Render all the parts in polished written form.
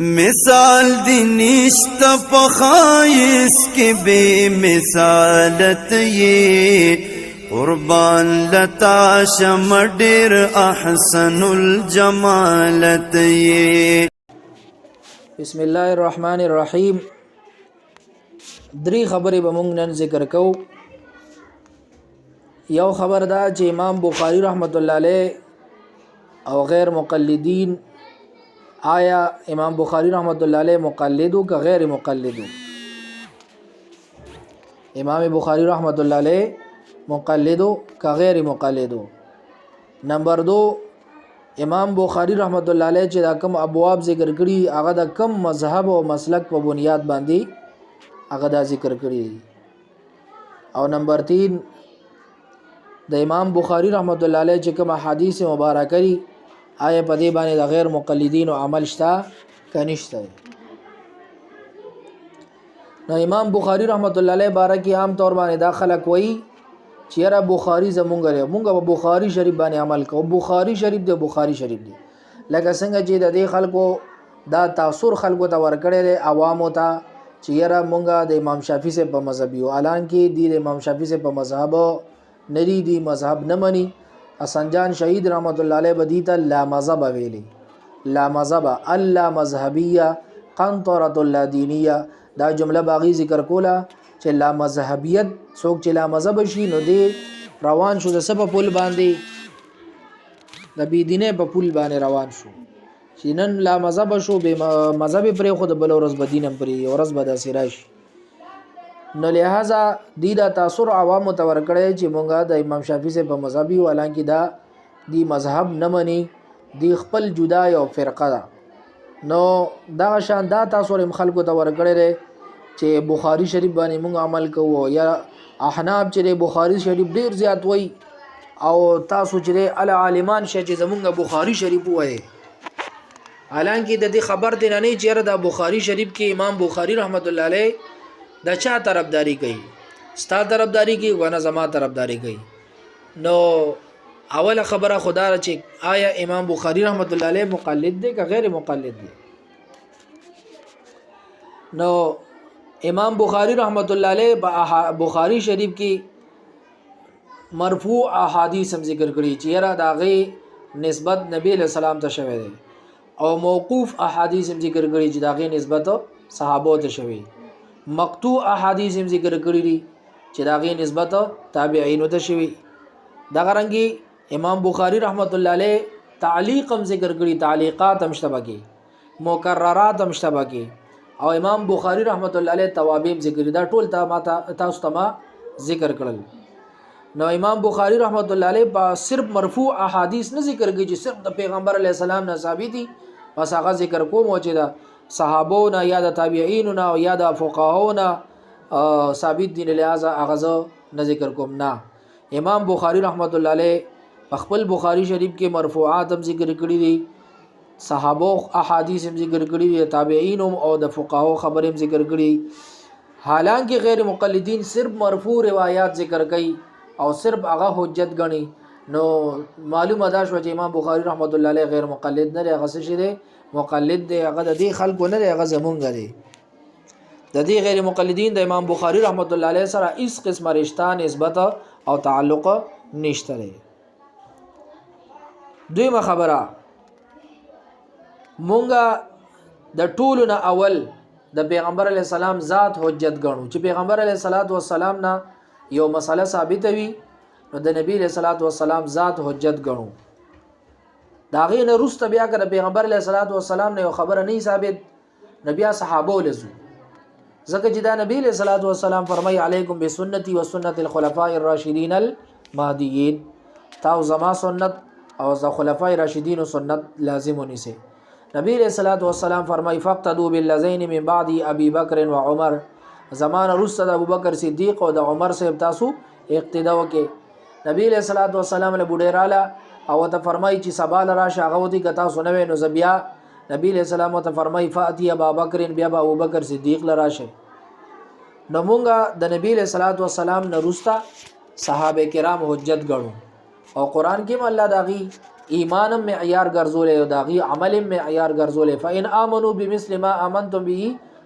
مثال دی نشت پخائس کی بے مثالت یہ قربان لتا شمڈر احسن الجمالت یہ. بسم الله الرحمن الرحیم. دری خبرې به مونږ نن ذکر کوو. یو خبر دا چې امام بخاری رحمت الله علیه او غیر مقلدین، آیا امام بخاری رحمت الله علیه مقلدو که غیر مقلدو؟ امام بخاری رحمت الله علیه مقلدو که غیر مقلدو؟ نمبر دو، امام بخاری رحمت الله علیه چې دا کوم ابواب ذکر کړي هغه د کوم مذهب او مسلک په بنیاد باندې هغه دا ذکر کړي. او نمبر 3، د امام بخاری رحمت الله علیه چې کوم احادیث مبارکه لري آیا په دې باندې د غیر مقلدین او عمل شته که نشته؟ نو امام بخاری رحمت الله علیه بارکه عام طور باندې دا خلک وایي چې یاره بخاری زمونږ لري، مونږ په بخاری شریف باندې عمل کوو. بخاری شریف دی، بخاری شریف دی. لکه څنګه چې د دې خلکو دا تاثر خلکو ته ورکړی دی عوامو ته چې یاره مونږ د امام شافعي صاحب په مذهب یو، حالانکه دی د امام شافعي صاحب په مذهب نری دی، مذهب نه مني. حسن جان شهید رحمت الله علیه بدی ته لا مذهب ویلی، لا مذهب الا مذهبیه قنطره الله دینیه. دا جمله باغی ذکر کوله چې لا مذهبیت څوک چې لا مذهب شي نو دی روان شو د سبا پل باندې، د بی دینه په پل باندې روان شو چې نن لا مذهب شو، به مذهب پر خود بل ورځ بدینم پرې ورځ به داسې راشي. نو لہذا دی دا تاثر عوامو ته ورکړی چې مونږه د امام شافعي صاحب په مذهب یو، حالانکه دا دی مذهب نه مني، دی خپل جدا یو فرقه ده. نو دا شان دا تاثر هم خلکو ته ورکړی دی چې بخاری شریف باندې مونږ عمل کوو، یا احناف چې بخاری شریف ډیر زیات وای او تاسو چې ال عالمان شه چې زمونږ بخاری شریف وای، حالانکه د دې خبر دی نه چې د بخاری شریف کې امام بخاری رحمت الله علیه د چا طرفداری کوي؟ ستا طرفداری کوي ونه زما طرفداری کوي؟ نو اوله خبره خدا را چې آیا امام بخاری رحمت الله علیه مقلد دی که غیر مقلد دی؟ نو امام بخاری رحمت الله علیه په بخاری شریف کې مرفوع احادیث هم ذکر کړي چې یاره د هغې نسبت نبی علیہ السلام ته شوی دی، او موقوف احادیث هم ذکر کړي چې د هغې نسبت صحابو ته شوی، مقطوع احادیث هم ذکر کړي دي چې د هغې نسبت تابعینو ته شوی. دغه رنګې امام بخاری رحمت الله علیه تعلیق هم ذکر کړي، تعلیقات هم شته پکې، مکررات هم شته پکې، او امام بخاری رحمت الله علیه توابع ذکر کړي. دا ټول تاسو ته ما ذکر کړل. نو امام بخاری رحمت الله علیه په صرف مرفوع احادیث نه ذکر کړي چې صرف د پیغمبر علیه السلام نه ثابت دي، بس هغه ذکر کوم چې دا صحابونا یا د تابعینونا یا د فقهاونا ثابت دي، لہذا هغه نه ذکر کوم. نه، امام بخاری رحمت الله علیه خپل بخاری شریف کې مرفوعات هم ذکر کړي دي، صحابو احادیث هم ذکر کړي دي، تابعین او د فقهاو خبرې هم ذکر کړي. حالانکه غیر مقلدین صرف مرفوع روایات ذکر کوي او صرف هغه حجت غني. نو معلومه ده شو چې امام بخاری رحمت الله علیه غیر مقلد نه دی، هغه څه دی مقلد دی، هغه د دې خلکو نه دی، هغه زمونږ دی. د دې غیر مقلدین د امام بخاری رحمت الله علیه سره هیڅ قسمه رشتہ نسبت او تعلق نشته دی. دویمه خبره، مونږه د ټولو نه اول د پیغمبر علیه السلام ذات حجت ګڼو چې پیغمبر علیه السلام نه یو مسله ثابت وي نو د نبی علیه السلام ذات حجت ګڼو. دا غي نه رسته بیا کړه پیغمبر علیه السلام نه یو خبره نه ثابت، نبی صحابه ولزو زکه چې دا نبی علیه السلام فرمای علیکم بسنتی و سنت الخلفاء الراشدین المهدیین، تاسو زما سنت او ز خلفای راشدین سنت لازم ونیسه. نبی علیہ السلام فرمای فقتدوا بالذین من بعد ابي بکر و عمر، زمانه رسته د ابوبکر صدیق او د عمر صاحب تاسو اقتدا وکي. نبی علیہ السلام له بډیراله او ته فرمای چې سبال راشه هغه ودی کتا سنوي نو زبیا نبی علیہ السلام ته فرمای فاتی ابا بکر بیا ابوبکر صدیق لراشه. نو مونږه د نبی علیہ السلام نه رسته صحابه کرام حجت ګڼو او قران کې الله داغي ایمانم معیار ګرځولې او داغي عمل معیار ګرځولې فإن آمنوا بمثل ما آمنتم به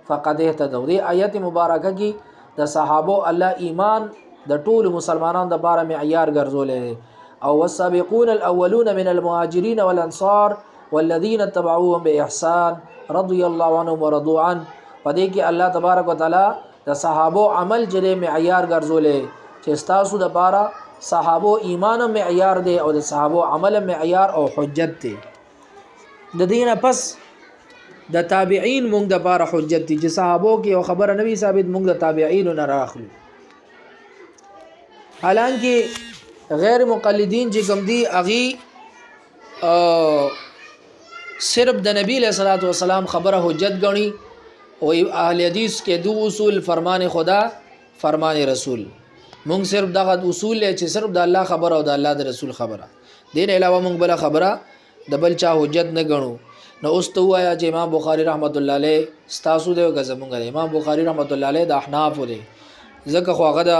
فقد اهتدوا. دې آیت مبارکه کې د صحابه الله ایمان د ټول مسلمانانو د بار معیار ګرځولې او والسابقون الاولون من المهاجرين والانصار والذين اتبعوهم باحسان رضي الله عنهم ورضوا عنه. پدې کې الله تبارک وتعالى د صحابه عمل جره معیار ګرځولې چې تاسو د بار صحابه ایمان معیار دی او د صحابه عمل معیار او حجت دی. د دینه پس د تابعین مونږ د بار حجت دي چې صحابه کې او خبره نبی ثابت مونږ د تابعین نه راخلو. حالانکه غیر مقلدین چې کوم دي اغي صرف د نبی له صلوات و سلام خبره حجت غني او اهل حدیث کې دو اصول فرمان خدا فرمان رسول. مونږ صرف دغه اصول له چې صرف د الله خبره او د الله د رسول خبره دین علاوه مونږ بل خبره د بل چا حجت نه غنو. نو اوس ته وایا چې امام بخاری رحمت الله علیه ستاسو دی غزمونږ امام بخاری رحمت الله علیه د احناف دی ځکه خو هغه د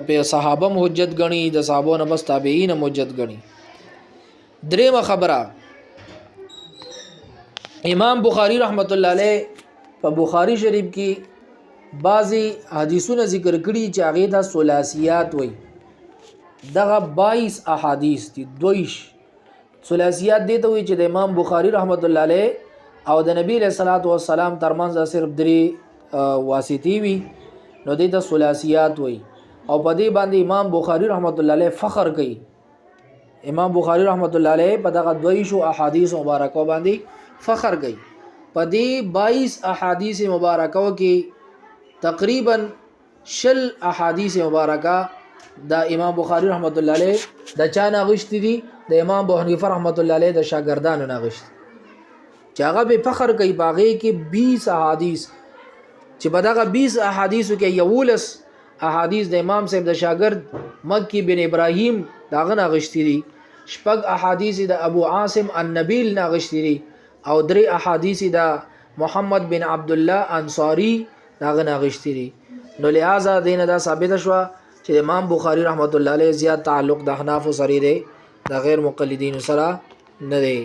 په صحابه حجت غني د صحابو نه بس تابعین حجت غني. درېمه خبره امام بخاری رحمت الله علیه په بخاری شریف کې بعضی حدیثونه ذکر کړي چې هغه د ثلاثیات وای دغه 22 احادیث دي. دویش ثلاثیات دي ته وای چې د امام بخاری رحمت الله علیه او د نبی له صلوات و سلام ترمنځ صرف 3 واسطي وي نو د ثلاثیات وای او په دې باندې امام بخاری رحمت الله علیه فخر کوي. امام بخاری رحمت الله علیه په دغه 22 احادیث مبارکه باندې فخر کوي. په دې 22 احادیث مبارکه کې تقریبا 60 احادیث مبارکه د امام بخاری رحمت الله علیه د چا نغشتي دي د امام ابو حنیفه رحمت الله علیه د شاګردانو نغشتي چې هغه به فخر کوي باغې کې 20 احادیث چې په دغه 20 احادیثو کې یولس احادیث د امام صاحب د شاګرد مکی بن ابراهیم داغه نغشتي دي. شپږ احادیث د ابو عاصم النبیل نغشتي دي او 3 احادیث د محمد بن عبد الله انصاری داغه نغشتي دي. نو لہذا دینه دا ثابت شو چې امام بخاری رحمت الله علیه زیات تعلق د احناف سره دی د غیر مقلدین سره نه دی.